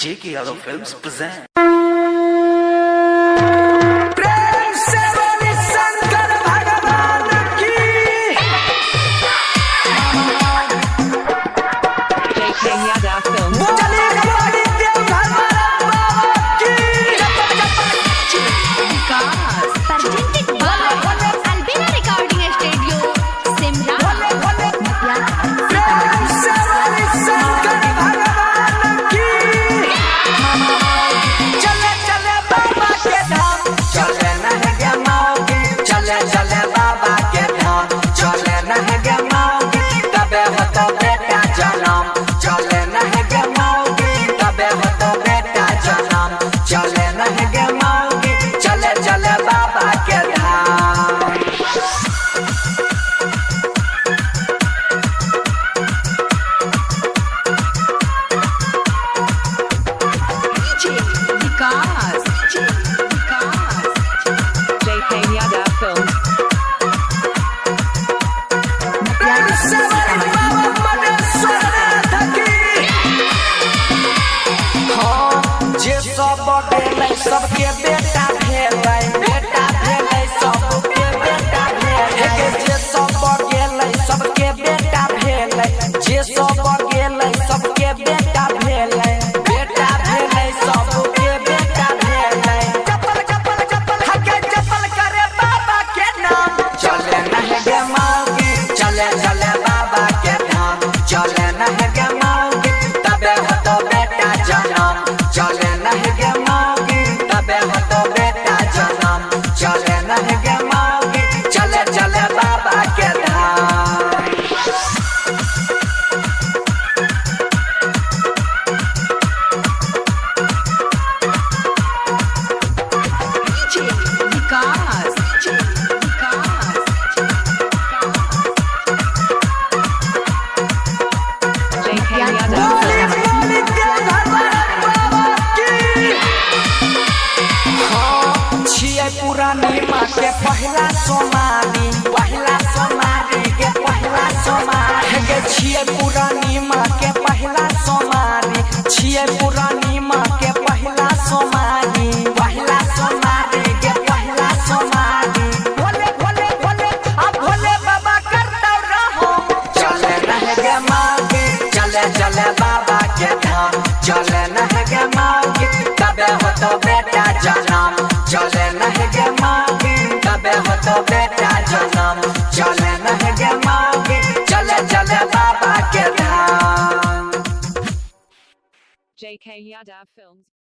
J.K. Yadav Films present. प्रेम से बोली शंकर भगवान की। J.K. Yadav Films. चलिए कबड्डी देवघर बाबा की। Presented by Albina Recording Studio, Simla. प्रेम से बोली शंकर भगवान की। चले चले बाबा के धाम, चले नहगे मौगी, चले चले बाबा के धाम, चले नहगे मौगी, तबे हो तो बेटा जनम, चले नहगे मौगी, तबे हो तो बेटा जनम, चले नहगे मौगी, चले चले बाबा के धाम। J.K. Yadav Films. जे सब गेलै सबके बेटा भेलै, बेटा भेलै सबके बेटा भेलै, जे सब गेलै सबके बेटा भेलै, जे सब गेलै सबके बेटा भेलै, बेटा भेलै सबके बेटा भेलै। चप्पल चप्पल चप्पल हके चप्पल करे बाबा के नाम, चले नहगे मौगी, चले चले बाबा के धाम, चले नहगे मौगी, तबे हो तो बेटा जनम, चले नहगे मौगी, तबे हो तो बेटा जनम, चले नहगे मौगी, चले चले बाबा के धाम। J.K. Yadav बोली Films. बोली देवघर बाबा की। हाँ, छियै पुरानी माँ के पहिला सोमारी, पहिला सोमारी के पहिला सोमारी के छियै पुरानी माँ के पहिला सोमारी, छियै पुरानी माँ के पहिला सोमारी, पहिला सोमारी के पहिला सोमारी। भोले भोले भोले अब भोले बाबा करता रहो, चले नहगे मौगी, चले चले बाबा के धाम, चले नहगे मौगी, तबे हो तो बेटा जनम, चले नहगे मौगी, तबे हो तो बेटा जनम, चले नहगे मौगी, चले चले बाबा के धाम। J.K. Yadav Films.